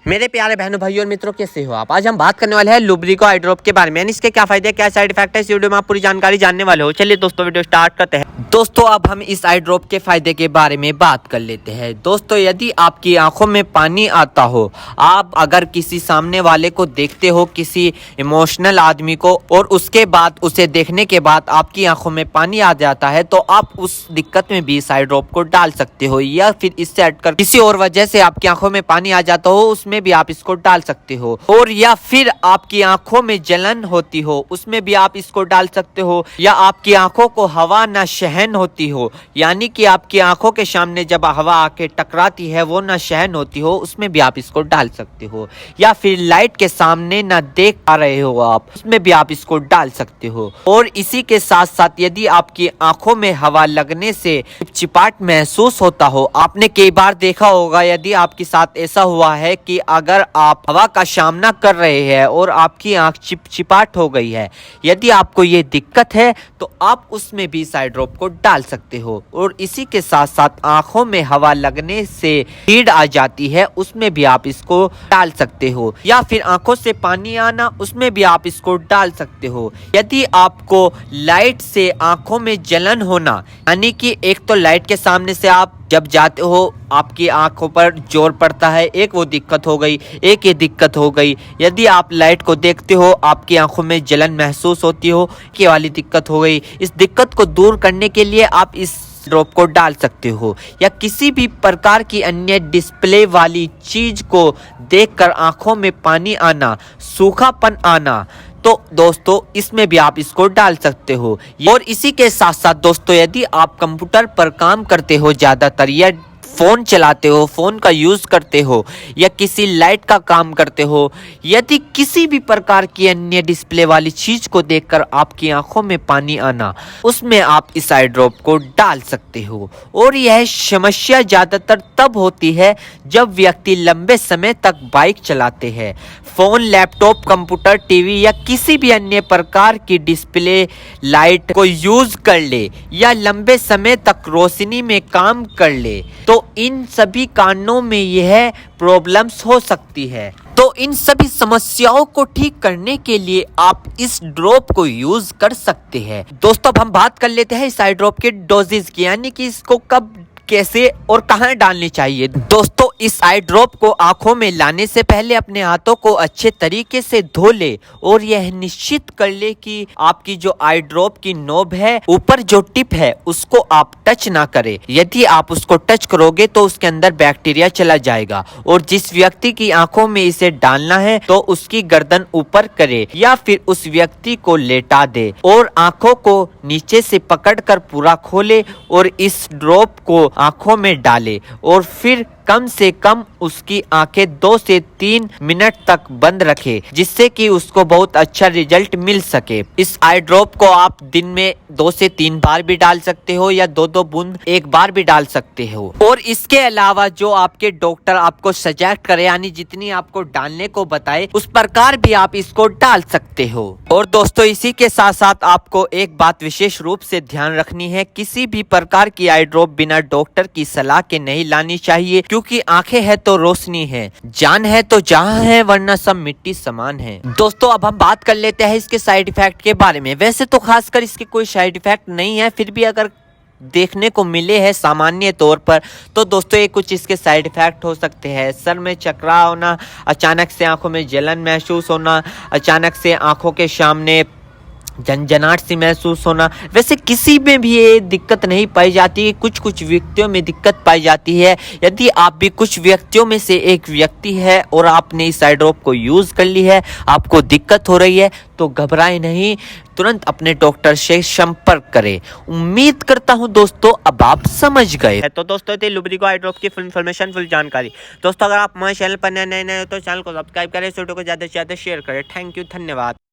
मेरे प्यारे बहनों भाइयों और मित्रों, कैसे हो आप। आज हम बात करने वाले हैं लुब्रिको आई ड्रॉप के बारे में, इसके क्या फायदे क्या साइड इफेक्ट है, इस वीडियो में आप पूरी जानकारी जानने वाले हो। चलिए दोस्तों वीडियो स्टार्ट करते हैं। दोस्तों अब हम इस आई ड्रॉप के फायदे के बारे में बात कर लेते हैं। दोस्तों यदि आपकी आंखों में पानी आता हो, आप अगर किसी सामने वाले को देखते हो, किसी इमोशनल आदमी को, और उसके बाद उसे देखने के बाद आपकी आंखों में पानी आ जाता है, तो आप उस दिक्कत में भी इस आई ड्रॉप को डाल सकते हो। या फिर इससे हटकर किसी और वजह से आपकी आंखों में पानी आ जाता हो, उसमें भी आप इसको डाल सकते हो। और या फिर आपकी आंखों में जलन होती हो, उसमें भी आप इसको डाल सकते हो। या आपकी आंखों को हवा न सहन होती हो, यानी कि आपकी आंखों के सामने जब हवा आके टकराती है वो न सहन होती हो, उसमें भी आप इसको डाल सकते हो। या फिर लाइट के सामने न देख पा रहे हो आप, उसमें भी आप इसको डाल सकते हो। और इसी के साथ साथ यदि आपकी आंखों में हवा लगने से चिपचिपाहट महसूस होता हो, आपने कई बार देखा होगा, यदि आपके साथ ऐसा हुआ है कि अगर आप हवा का सामना कर रहे हैं और आपकी आंख चिपचिपाहट हो गई है, यदि आपको ये दिक्कत है तो आप उसमें भी इस आई ड्रॉप को डाल सकते हो। और इसी के साथ साथ आंखों में हवा लगने से हीट आ जाती है, उसमें भी आप इसको डाल सकते हो। या फिर आंखों से पानी आना, उसमें भी आप इसको डाल सकते हो। यदि आपको लाइट से आंखों में जलन होना, यानी कि एक तो लाइट के सामने से आप जब जाते हो आपकी आंखों पर जोर पड़ता है, एक वो दिक्कत हो गई, एक ये दिक्कत हो गई। यदि आप लाइट को देखते हो, आपकी आंखों में जलन महसूस होती हो, ये वाली दिक्कत हो गई। इस दिक्कत को दूर करने के लिए आप इस ड्रॉप को डाल सकते हो। या किसी भी प्रकार की अन्य डिस्प्ले वाली चीज को देखकर आंखों में पानी आना, सूखापन आना, तो दोस्तों इसमें भी आप इसको डाल सकते हो। और इसी के साथ साथ दोस्तों यदि आप कंप्यूटर पर काम करते हो ज्यादातर, या फोन चलाते हो, फोन का यूज करते हो, या किसी लाइट का काम करते हो, यदि किसी भी प्रकार की अन्य डिस्प्ले वाली चीज को देखकर आपकी आंखों में पानी आना, उसमें आप इस आई ड्रॉप को डाल सकते हो। और यह समस्या ज्यादातर तब होती है जब व्यक्ति लंबे समय तक बाइक चलाते हैं, फोन, लैपटॉप, कंप्यूटर, टीवी या किसी भी अन्य प्रकार की डिस्प्ले लाइट को यूज कर ले, या लंबे समय तक रोशनी में काम कर ले, तो इन सभी कारणों में यह प्रॉब्लम्स हो सकती है। तो इन सभी समस्याओं को ठीक करने के लिए आप इस ड्रॉप को यूज कर सकते हैं। दोस्तों अब हम बात कर लेते हैं इस आई ड्रॉप के डोजेज की, यानी कि इसको कब, कैसे और कहां डालनी चाहिए। दोस्तों इस आई ड्रॉप को आंखों में लाने से पहले अपने हाथों को अच्छे तरीके से धो ले, और यह निश्चित कर ले कि आपकी जो आई ड्रॉप की नोब है, ऊपर जो टिप है, उसको आप टच ना करें। यदि आप उसको टच करोगे तो उसके अंदर बैक्टीरिया चला जाएगा। और जिस व्यक्ति की आंखों में इसे डालना है तो उसकी गर्दन ऊपर करे, या फिर उस व्यक्ति को लेटा दे और आंखों को नीचे से पकड़कर पूरा खोले और इस ड्रॉप को आंखों में डाले, और फिर कम से कम उसकी आंखें 2 से 3 मिनट तक बंद रखे, जिससे कि उसको बहुत अच्छा रिजल्ट मिल सके। इस आई ड्रॉप को आप दिन में 2 से 3 बार भी डाल सकते हो, या 2-2 बूंद एक बार भी डाल सकते हो। और इसके अलावा जो आपके डॉक्टर आपको सजेस्ट करे, यानी जितनी आपको डालने को बताए, उस प्रकार भी आप इसको डाल सकते हो। और दोस्तों इसी के साथ साथ आपको एक बात विशेष रूप से ध्यान रखनी है, किसी भी प्रकार की आई ड्रॉप बिना डॉक्टर की सलाह के नहीं लानी चाहिए, क्योंकि आंखें है तो रोशनी है, जान है तो जहां है, वरना सब मिट्टी समान है। दोस्तों अब हम बात कर लेते हैं इसके साइड इफेक्ट के बारे में। वैसे तो खासकर इसके कोई साइड इफेक्ट नहीं है, फिर भी अगर देखने को मिले हैं सामान्य तौर पर, तो दोस्तों ये कुछ इसके साइड इफेक्ट हो सकते हैं। सर में चकराव होना, अचानक से आंखों में जलन महसूस होना, अचानक से आंखों के सामने झंझनाहट सी महसूस होना। वैसे किसी में भी ये दिक्कत नहीं पाई जाती, कुछ व्यक्तियों में दिक्कत पाई जाती है। यदि आप भी कुछ व्यक्तियों में से एक व्यक्ति है और आपने इस आई ड्रॉप को यूज कर ली है, आपको दिक्कत हो रही है, तो घबराएं नहीं, तुरंत अपने डॉक्टर से संपर्क करें। उम्मीद करता हूं दोस्तों अब आप समझ गए। तो दोस्तों ये लुब्रिको आई ड्रॉप की फुल इन्फॉर्मेशन, फुल जानकारी। दोस्तों अगर आप हमारे चैनल पर नए हो तो चैनल को सब्सक्राइब करें, वीडियो को ज्यादा से ज्यादा शेयर करें। थैंक यू, धन्यवाद।